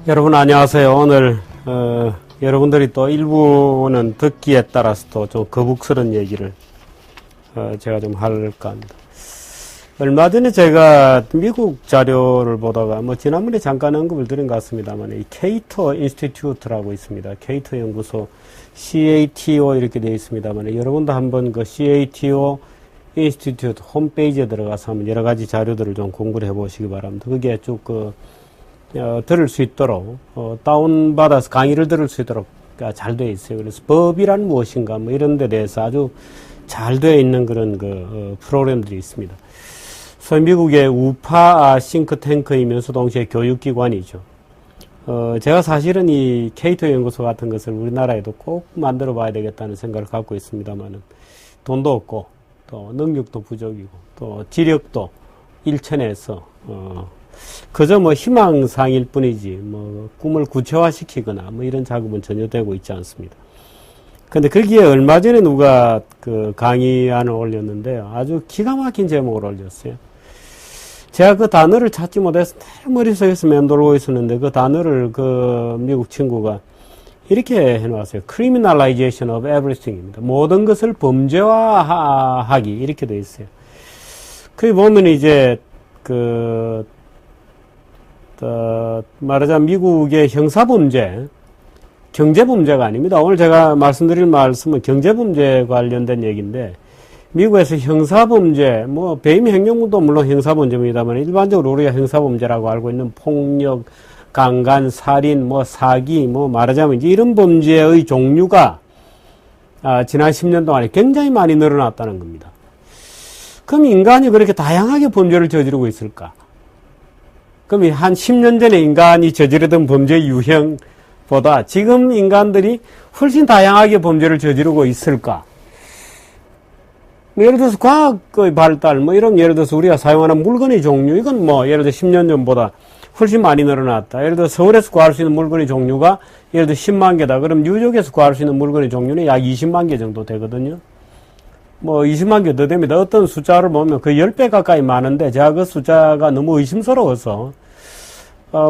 여러분 안녕하세요. 오늘 여러분들이 또 일부는 듣기에 따라서 또 좀 거북스러운 얘기를 제가 좀 할까 합니다. 얼마 전에 제가 미국 자료를 보다가 지난번에 잠깐 언급을 드린 것 같습니다만 이 케이토 인스티튜트라고 있습니다. 케이토 연구소 CATO 이렇게 되어 있습니다만 여러분도 한번 그 CATO 인스티튜트 홈페이지에 들어가서 한번 여러 가지 자료들을 좀 공부를 해보시기 바랍니다. 그게 쭉 들을 수 있도록 다운받아서 강의를 들을 수 있도록 잘 되어 있어요. 그래서 법이란 무엇인가 이런 데 대해서 아주 잘 되어 있는 그런 프로그램들이 있습니다. 소위 미국의 우파 싱크탱크이면서 동시에 교육기관이죠. 제가 사실은 이 케이토 연구소 같은 것을 우리나라에도 꼭 만들어 봐야 되겠다는 생각을 갖고 있습니다만은 돈도 없고 또 능력도 부족이고 또 지력도 일천해서 그저 희망사항일 뿐이지 꿈을 구체화시키거나 이런 작업은 전혀 되고 있지 않습니다. 근데 거기에 얼마 전에 누가 그 강의안을 올렸는데 아주 기가 막힌 제목을 올렸어요. 제가 그 단어를 찾지 못해서 내 머릿속에서 맴돌고 있었는데 그 단어를 그 미국 친구가 이렇게 해놓았어요. Criminalization of everything입니다. 모든 것을 범죄화하기 이렇게 되어 있어요. 거기 보면 이제 말하자면 미국의 형사범죄, 경제범죄가 아닙니다. 오늘 제가 말씀드릴 말씀은 경제범죄 관련된 얘기인데, 미국에서 형사범죄, 배임 횡령도 물론 형사범죄입니다만, 일반적으로 우리가 형사범죄라고 알고 있는 폭력, 강간, 살인, 사기, 말하자면 이런 범죄의 종류가, 지난 10년 동안에 굉장히 많이 늘어났다는 겁니다. 그럼 인간이 그렇게 다양하게 범죄를 저지르고 있을까? 그럼 한 10년 전에 인간이 저지르던 범죄 유형보다 지금 인간들이 훨씬 다양하게 범죄를 저지르고 있을까? 예를 들어서 과학의 발달, 이런 예를 들어서 우리가 사용하는 물건의 종류, 이건 예를 들어 10년 전보다 훨씬 많이 늘어났다. 예를 들어 서울에서 구할 수 있는 물건의 종류가 예를 들어 10만 개다. 그럼 뉴욕에서 구할 수 있는 물건의 종류는 약 20만 개 정도 되거든요. 20만 개 더 됩니다. 어떤 숫자를 보면 그 10배 가까이 많은데 제가 그 숫자가 너무 의심스러워서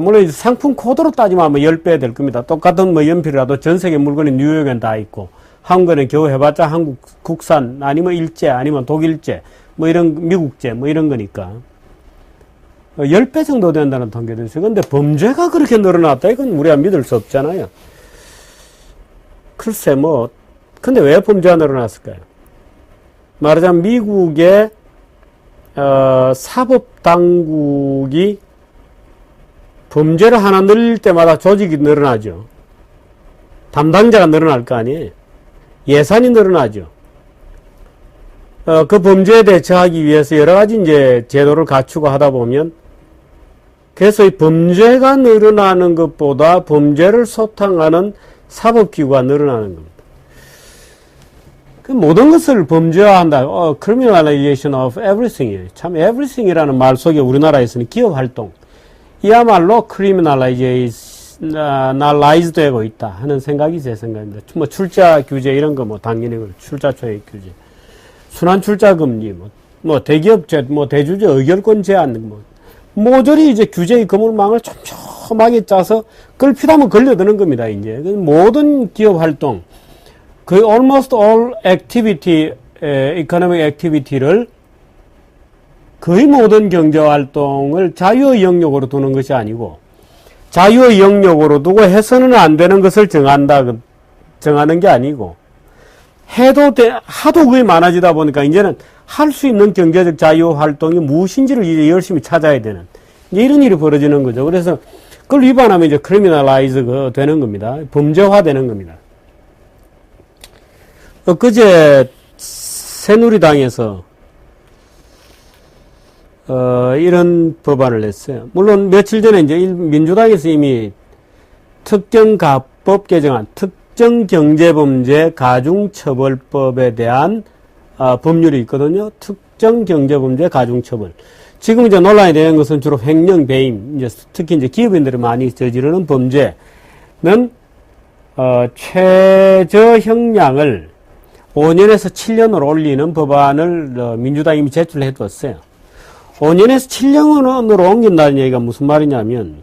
물론 상품 코드로 따지면 아마 10배 될 겁니다. 똑같은 연필이라도 전 세계 물건이 뉴욕엔 다 있고 한국에는 겨우 해봤자 한국 국산 아니면 일제 아니면 독일제 이런 미국제 이런 거니까 10배 정도 된다는 통계도 있어요. 근데 범죄가 그렇게 늘어났다 이건 우리가 믿을 수 없잖아요. 글쎄 근데 왜 범죄가 늘어났을까요? 말하자면 미국의 사법당국이 범죄를 하나 늘릴 때마다 조직이 늘어나죠. 담당자가 늘어날 거 아니에요. 예산이 늘어나죠. 그 범죄에 대처하기 위해서 여러 가지 이제 제도를 갖추고 하다 보면 그래서 이 범죄가 늘어나는 것보다 범죄를 소탕하는 사법기구가 늘어나는 겁니다. 그 모든 것을 범죄화한다. Criminalization of everything이에요. 참 everything이라는 말 속에 우리나라에서는 기업 활동 이야말로 criminalize 되고 있다 하는 생각이 제 생각입니다. 출자 규제 이런 거 당연히 출자 초액 규제, 순환 출자 금리, 대기업제, 대주주 의결권 제한 모조리 이제 규제의 그물망을 촘촘하게 짜서 걸핏하면 걸려드는 겁니다. 이제 모든 기업 활동, almost all activity, economic activity를 거의 모든 경제활동을 자유의 영역으로 두는 것이 아니고 자유의 영역으로 두고 해서는 안 되는 것을 정하는 게 아니고 하도 그게 많아지다 보니까 이제는 할 수 있는 경제적 자유활동이 무엇인지를 이제 열심히 찾아야 되는 이런 일이 벌어지는 거죠. 그래서 그걸 위반하면 이제 criminalize 되는 겁니다. 범죄화 되는 겁니다. 그제 새누리당에서 이런 법안을 냈어요. 물론 며칠 전에 이제 민주당에서 이미 특정가법 개정안, 특정경제범죄 가중처벌법에 대한 법률이 있거든요. 특정경제범죄 가중처벌. 지금 이제 논란이 되는 것은 주로 횡령, 배임, 특히 이제 기업인들이 많이 저지르는 범죄는 최저 형량을 5년에서 7년으로 올리는 법안을 민주당이 이미 제출해 뒀어요. 5년에서 7년으로 옮긴다는 얘기가 무슨 말이냐면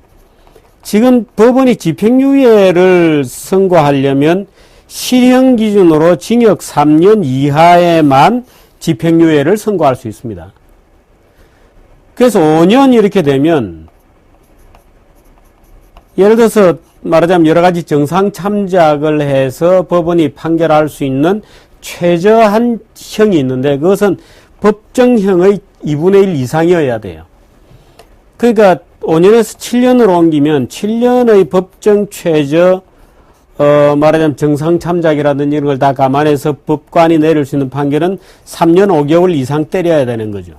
지금 법원이 집행유예를 선고하려면 실형 기준으로 징역 3년 이하에만 집행유예를 선고할 수 있습니다. 그래서 5년 이렇게 되면 예를 들어서 말하자면 여러 가지 정상 참작을 해서 법원이 판결할 수 있는 최저한 형이 있는데 그것은 법정형의 2분의 1 이상이어야 돼요. 그러니까 5년에서 7년으로 옮기면 7년의 법정 최저 말하자면 정상 참작이라든지 이런 걸 다 감안해서 법관이 내릴 수 있는 판결은 3년 5개월 이상 때려야 되는 거죠.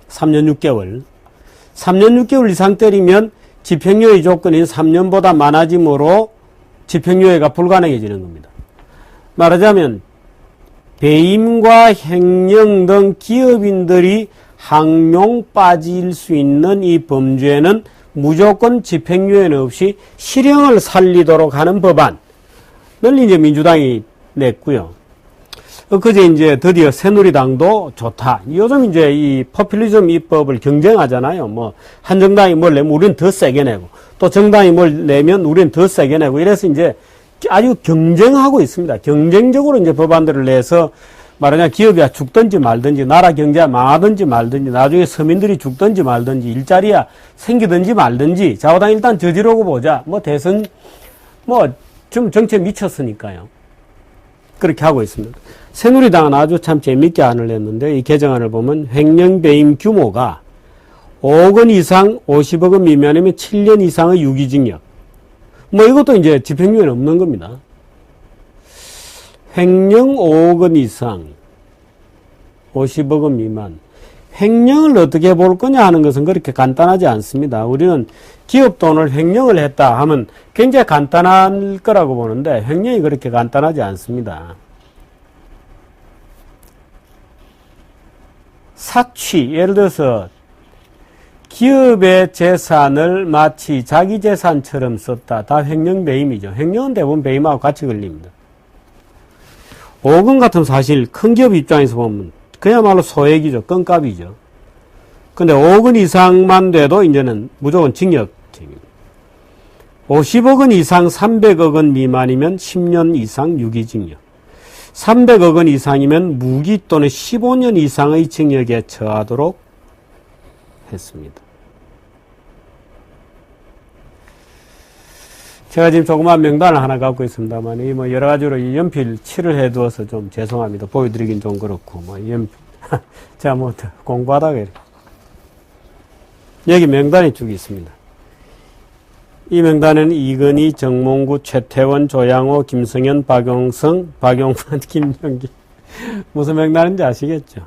3년 6개월. 3년 6개월 이상 때리면 집행유예 조건이 3년보다 많아짐으로 집행유예가 불가능해지는 겁니다. 말하자면 배임과 횡령 등 기업인들이 항용 빠질 수 있는 이 범죄는 무조건 집행유예는 없이 실형을 살리도록 하는 법안을 이제 민주당이 냈고요. 그제 이제 드디어 새누리당도 좋다. 요즘 이제 이 포퓰리즘 입법을 경쟁하잖아요. 뭐 한정당이 뭘 내면 우리는 더 세게 내고 또 정당이 뭘 내면 우리는 더 세게 내고 이래서 이제 아주 경쟁하고 있습니다. 경쟁적으로 이제 법안들을 내서 말하자면 기업이 죽든지 말든지 나라 경제가 망하든지 말든지 나중에 서민들이 죽든지 말든지 일자리야 생기든지 말든지 좌우당 일단 저지르고 보자. 뭐 대선 뭐 좀 정치에 미쳤으니까요. 그렇게 하고 있습니다. 새누리당은 아주 참 재밌게 안을 냈는데 이 개정안을 보면 횡령 배임 규모가 5억 원 이상 50억 원 미만이면 7년 이상의 유기징역. 뭐 이것도 이제 집행유예는 없는 겁니다. 횡령 5억 원 이상 50억 원 미만. 횡령을 어떻게 볼 거냐 하는 것은 그렇게 간단하지 않습니다. 우리는 기업 돈을 횡령을 했다 하면 굉장히 간단할 거라고 보는데 횡령이 그렇게 간단하지 않습니다. 사취, 예를 들어서 기업의 재산을 마치 자기 재산처럼 썼다. 다 횡령 배임이죠. 횡령은 대부분 배임하고 같이 걸립니다. 5억 원 같은 사실 큰 기업 입장에서 보면 그야말로 소액이죠. 껌값이죠. 근데 5억 원 이상만 돼도 이제는 무조건 징역입니다. 50억 원 이상 300억 원 미만이면 10년 이상 유기징역. 300억 원 이상이면 무기 또는 15년 이상의 징역에 처하도록 했습니다. 제가 지금 조그만 명단을 하나 갖고 있습니다만, 이 뭐 여러 가지로 이 연필 칠을 해 두어서 좀 죄송합니다. 보여드리긴 좀 그렇고, 뭐 제가 뭐 공부하다가 이렇게. 여기 명단이 쭉 있습니다. 이 명단에는 이건희, 정몽구, 최태원, 조양호, 김성현, 박용성, 박용관, 김영기. 무슨 명단인지 아시겠죠?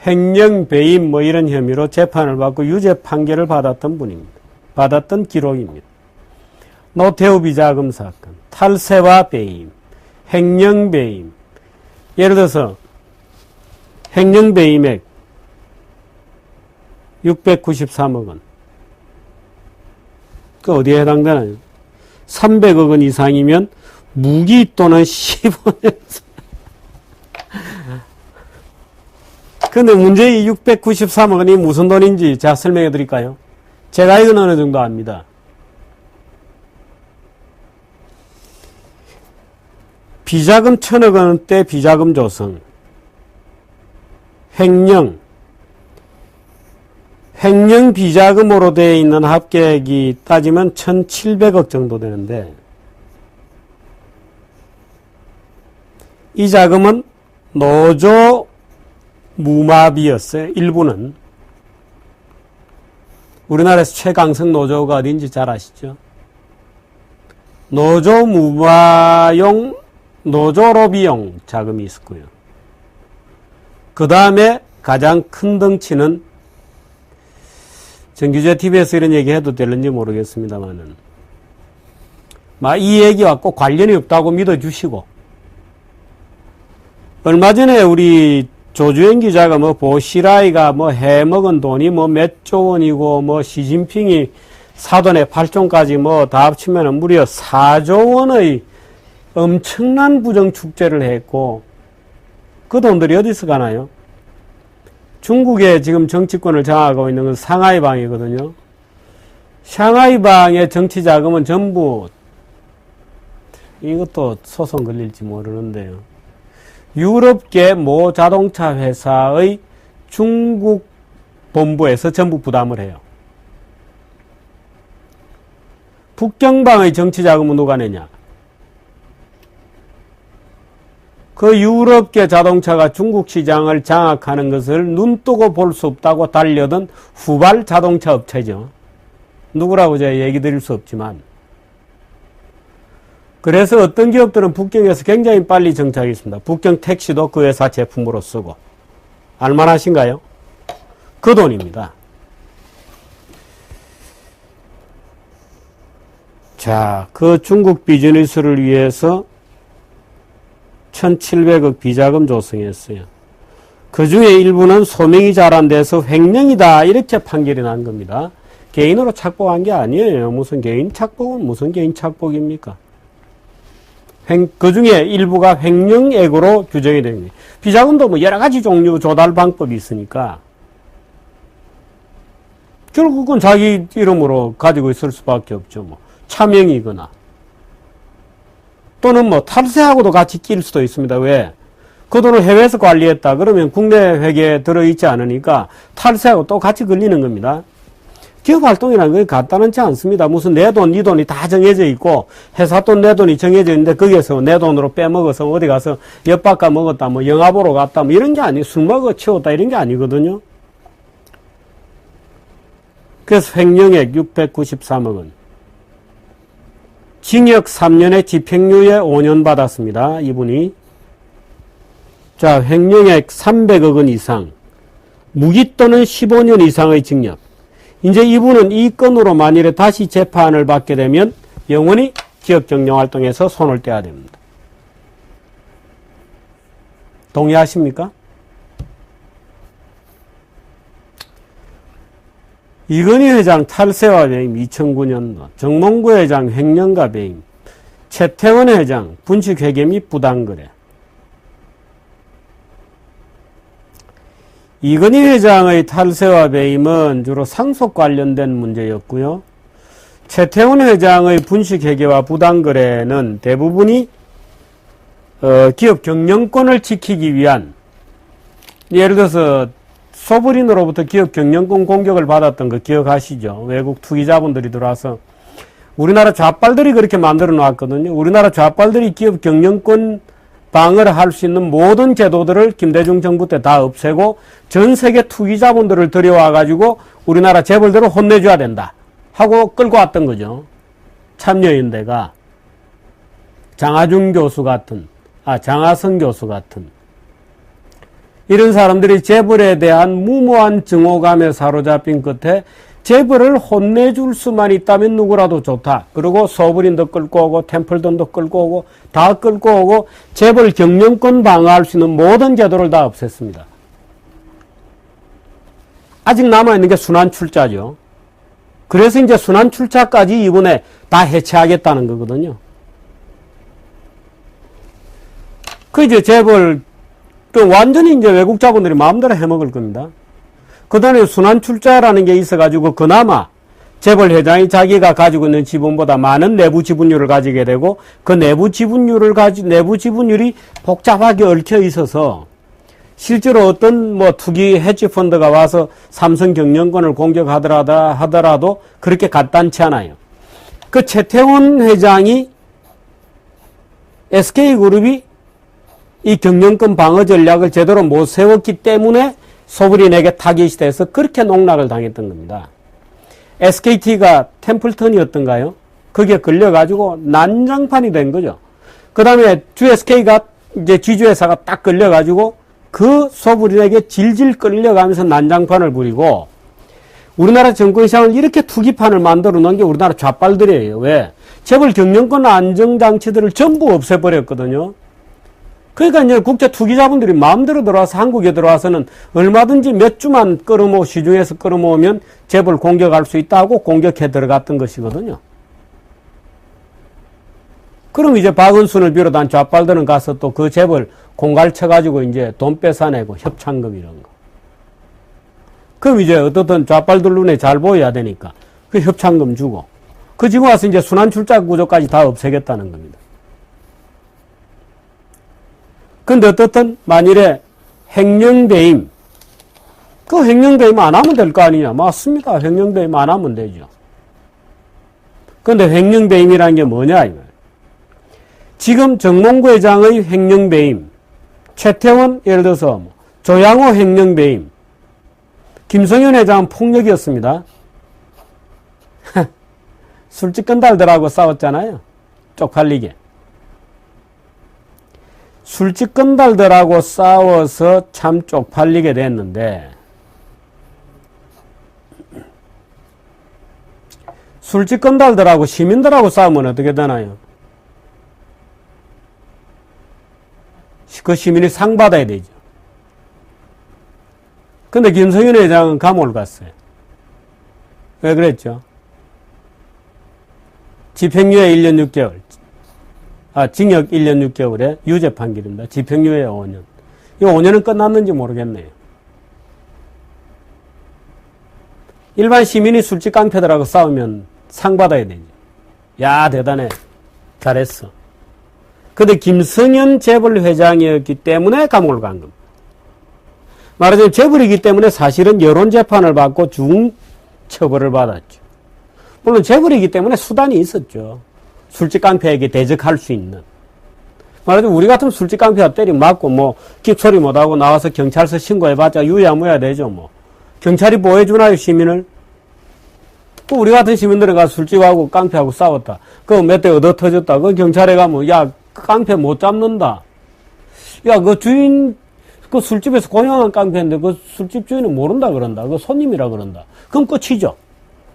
횡령, 배임 뭐 이런 혐의로 재판을 받고 유죄 판결을 받았던 분입니다. 받았던 기록입니다. 노태우 비자금 사건, 탈세와 배임, 횡령 배임. 예를 들어서 횡령 배임액 693억 원. 그 어디에 해당되나요? 300억 원 이상이면 무기 또는 15년. 근데 문제 이 693억 원이 무슨 돈인지 제가 설명해 드릴까요? 제가 이건 어느 정도 압니다. 비자금 1000억 원대 비자금 조성, 횡령 비자금으로 되어 있는 합계액이 따지면 1700억 정도 되는데 이 자금은 노조 무마비였어요. 일부는. 우리나라에서 최강성 노조가 어딘지 잘 아시죠? 노조 무마용 노조로비용 자금이 있었고요. 그 다음에 가장 큰 덩치는 정규제 TV에서 이런 얘기 해도 되는지 모르겠습니다만은 이 얘기와 꼭 관련이 없다고 믿어주시고 얼마 전에 우리 조주현 기자가 뭐 보시라이가 뭐 해먹은 돈이 뭐 몇 조 원이고 뭐 시진핑이 사돈의 8종까지 뭐 다 합치면 무려 4조 원의 엄청난 부정축제를 했고 그 돈들이 어디서 가나요? 중국에 지금 정치권을 장악하고 있는 건 상하이방이거든요. 샹하이방의 정치 자금은 전부, 이것도 소송 걸릴지 모르는데요. 유럽계 모 자동차 회사의 중국 본부에서 전부 부담을 해요. 북경방의 정치 자금은 누가 내냐? 그 유럽계 자동차가 중국 시장을 장악하는 것을 눈뜨고 볼 수 없다고 달려든 후발 자동차 업체죠. 누구라고 제가 얘기 드릴 수 없지만. 그래서 어떤 기업들은 북경에서 굉장히 빨리 정착했습니다. 북경 택시도 그 회사 제품으로 쓰고. 알만하신가요? 그 돈입니다. 자, 그 중국 비즈니스를 위해서 1700억 비자금 조성했어요. 그 중에 일부는 소명이 잘 안 돼서 횡령이다 이렇게 판결이 난 겁니다. 개인으로 착복한 게 아니에요. 무슨 개인 착복은 무슨 개인 착복입니까? 그 중에 일부가 횡령액으로 규정이 됩니다. 비자금도 뭐 여러 가지 종류 조달 방법이 있으니까 결국은 자기 이름으로 가지고 있을 수밖에 없죠. 뭐 차명이거나 또는 뭐 탈세하고도 같이 낄 수도 있습니다. 왜? 그 돈을 해외에서 관리했다. 그러면 국내 회계에 들어있지 않으니까 탈세하고 또 같이 걸리는 겁니다. 기업 활동이라는 게 간단하지 않습니다. 무슨 내 돈, 네 돈이 다 정해져 있고 회사 돈, 내 돈이 정해져 있는데 거기에서 내 돈으로 빼먹어서 어디 가서 엿바꿔 먹었다, 뭐 영화 보러 갔다, 뭐 이런 게 아니에요. 술 먹어 치웠다 이런 게 아니거든요. 그래서 횡령액 693억 원. 징역 3년에 집행유예 5년 받았습니다. 이분이. 자, 횡령액 300억 원 이상. 무기 또는 15년 이상의 징역. 이제 이분은 이 건으로 만일에 다시 재판을 받게 되면 영원히 기업경영활동에서 손을 떼야 됩니다. 동의하십니까? 이건희 회장 탈세와 배임 2009년도, 정몽구 회장 횡령과 배임, 최태원 회장 분식회계 및 부당거래. 이건희 회장의 탈세와 배임은 주로 상속 관련된 문제였고요. 최태원 회장의 분식회계와 부당거래는 대부분이 기업 경영권을 지키기 위한, 예를 들어서 소브린으로부터 기업 경영권 공격을 받았던 거 기억하시죠? 외국 투기자분들이 들어와서 우리나라 좌빨들이 그렇게 만들어 놨거든요. 우리나라 좌빨들이 기업 경영권 방어를 할 수 있는 모든 제도들을 김대중 정부 때 다 없애고 전 세계 투기자본들을 들여와 가지고 우리나라 재벌들을 혼내줘야 된다 하고 끌고 왔던 거죠. 참여연대가 장하준 교수 같은, 장하성 교수 같은 이런 사람들이 재벌에 대한 무모한 증오감에 사로잡힌 끝에 재벌을 혼내줄 수만 있다면 누구라도 좋다. 그리고 소브린도 끌고 오고 템플턴도 끌고 오고 다 끌고 오고 재벌 경영권 방어할 수 있는 모든 제도를 다 없앴습니다. 아직 남아있는 게 순환출자죠. 그래서 이제 순환출자까지 이번에 다 해체하겠다는 거거든요. 그 이제 재벌 또 완전히 이제 외국 자본들이 마음대로 해먹을 겁니다. 그 다음에 순환출자라는 게 있어가지고 그나마 재벌 회장이 자기가 가지고 있는 지분보다 많은 내부 지분율을 가지게 되고 그 내부 지분율이 복잡하게 얽혀 있어서 실제로 어떤 뭐 투기 헤지펀드가 와서 삼성 경영권을 공격하더라도 그렇게 간단치 않아요. 그 최태원 회장이 SK그룹이 이 경영권 방어 전략을 제대로 못 세웠기 때문에 소브린에게 타깃이 돼서 그렇게 농락을 당했던 겁니다. SKT가 템플턴이었던가요? 거기에 걸려가지고 난장판이 된 거죠. 그 다음에 GSK가 이제 지주회사가 딱 걸려가지고 그 소브린에게 질질 끌려가면서 난장판을 부리고 우리나라 정권시장을 이렇게 투기판을 만들어 놓은 게 우리나라 좌빨들이에요. 왜? 재벌 경영권 안정장치들을 전부 없애버렸거든요. 그러니까 이제 국제 투기자분들이 마음대로 들어와서 한국에 들어와서는 얼마든지 몇 주만 시중에서 끌어모으면 재벌 공격할 수 있다고 공격해 들어갔던 것이거든요. 그럼 이제 박은순을 비롯한 좌빨들은 가서 또 그 재벌 공갈 쳐가지고 이제 돈 뺏어내고 협찬금 이런 거. 그럼 이제 어떻든 좌빨들 눈에 잘 보여야 되니까 그 협찬금 주고. 그 지금 와서 이제 순환출자 구조까지 다 없애겠다는 겁니다. 근데 어떻든 만일에 횡령배임, 그 횡령배임 안 하면 될 거 아니냐. 맞습니다. 횡령배임 안 하면 되죠. 근데 횡령배임이라는 게 뭐냐, 이거예요. 지금 정몽구 회장의 횡령배임, 최태원, 예를 들어서 조양호 횡령배임, 김성현 회장은 폭력이었습니다. 술집 건달들하고 싸웠잖아요. 쪽팔리게. 술집 건달들하고 싸워서 참 쪽팔리게 됐는데, 술집 건달들하고 시민들하고 싸우면 어떻게 되나요? 그 시민이 상 받아야 되죠. 근데 김성현 회장은 감옥을 갔어요. 왜 그랬죠? 집행유예 1년 6개월. 징역 1년 6개월에 유죄 판결입니다. 집행유예 5년. 이 5년은 끝났는지 모르겠네요. 일반 시민이 술집 깡패들하고 싸우면 상 받아야 되죠. 야, 대단해. 잘했어. 근데 김성현 재벌 회장이었기 때문에 감옥을 간 겁니다. 말하자면 재벌이기 때문에 사실은 여론재판을 받고 중처벌을 받았죠. 물론 재벌이기 때문에 수단이 있었죠. 술집 깡패에게 대적할 수 있는. 말하자면 우리 같으면 술집 깡패가 때리 맞고 뭐 끽소리 못하고 나와서 경찰서 신고해봤자 유야무야 되죠. 뭐 경찰이 보호해주나요, 시민을? 우리 같은 시민들은 가서 술집하고 깡패하고 싸웠다. 그거 몇 대 얻어 터졌다. 그 경찰에 가면 야, 깡패 못 잡는다. 야, 그 주인, 그 술집에서 고용한 깡패인데 그 술집 주인은 모른다 그런다. 그 손님이라 그런다. 그럼 끝이죠.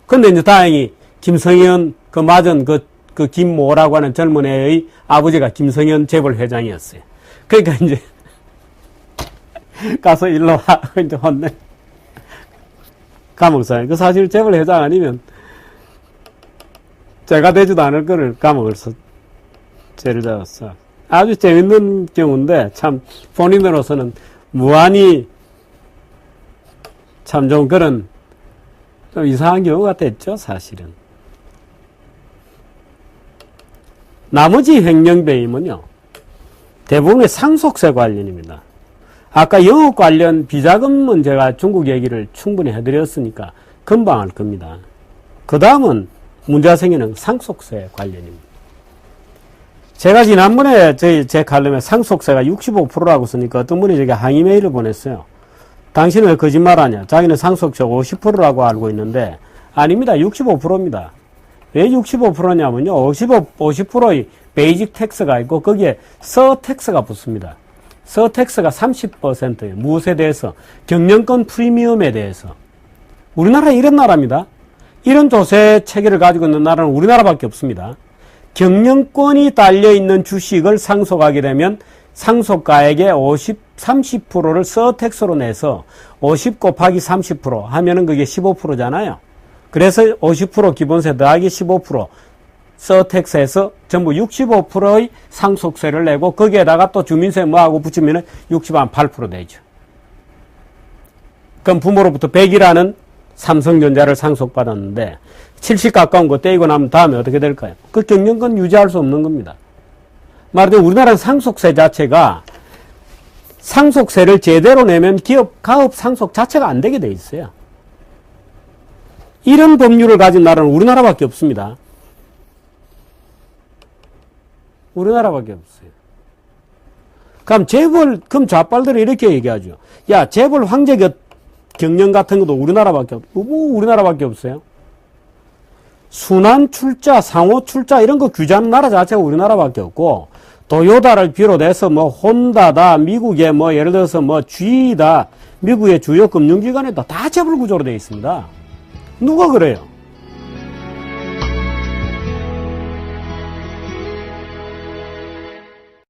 근데 이제 다행히 김성현, 그 맞은 그 김모라고 하는 젊은 애의 아버지가 김성현 재벌 회장이었어요. 그러니까 이제 가서 일로 와. 이제 혼내. 감옥사에. 그 사실 재벌 회장 아니면 죄가 되지도 않을 거를 감옥을 죄를 잡았어. 아주 재밌는 경우인데 참 본인으로서는 무한히 참 좀 그런 좀 이상한 경우가 됐죠, 사실은. 나머지 횡령배임은요, 대부분의 상속세 관련입니다. 아까 영업 관련 비자금은 제가 중국 얘기를 충분히 해드렸으니까 금방 알 겁니다. 그 다음은 문제가 생기는 상속세 관련입니다. 제가 지난번에 제 칼럼에 상속세가 65%라고 쓰니까 어떤 분이 제게 항의 메일을 보냈어요. 당신은 왜 거짓말하냐? 자기는 상속세 50%라고 알고 있는데 아닙니다. 65%입니다. 왜 65%냐면요. 50%의 베이직 텍스가 있고 거기에 서 텍스가 붙습니다. 서 텍스가 30%예요. 무엇에 대해서? 경영권 프리미엄에 대해서. 우리나라 이런 나라입니다. 이런 조세 체계를 가지고 있는 나라는 우리나라밖에 없습니다. 경영권이 달려있는 주식을 상속하게 되면 상속가액의 30%를 서택스로 내서 50 곱하기 30% 하면은 그게 15%잖아요. 그래서 50% 기본세 더하기 15% 서택스에서 전부 65%의 상속세를 내고 거기에다가 또 주민세 뭐하고 붙이면은 68% 되죠. 그럼 부모로부터 100이라는 삼성전자를 상속받았는데 70 가까운 거 떼이고 나면 다음에 어떻게 될까요? 그 경영권 유지할 수 없는 겁니다. 말하자면 우리나라 상속세 자체가 상속세를 제대로 내면 기업, 가업 상속 자체가 안 되게 돼 있어요. 이런 법률을 가진 나라는 우리나라밖에 없습니다. 우리나라밖에 없어요. 그럼 좌빨들이 이렇게 얘기하죠. 야, 재벌 황제 경영 같은 것도 우리나라밖에 우리나라밖에 없어요. 순환 출자, 상호 출자 이런 거 규제하는 나라 자체가 우리나라밖에 없고 도요다를 비롯해서 뭐 혼다다, 미국의 뭐 예를 들어서 뭐 G다, 미국의 주요 금융기관에도 다 재벌 구조로 되어 있습니다. 누가 그래요?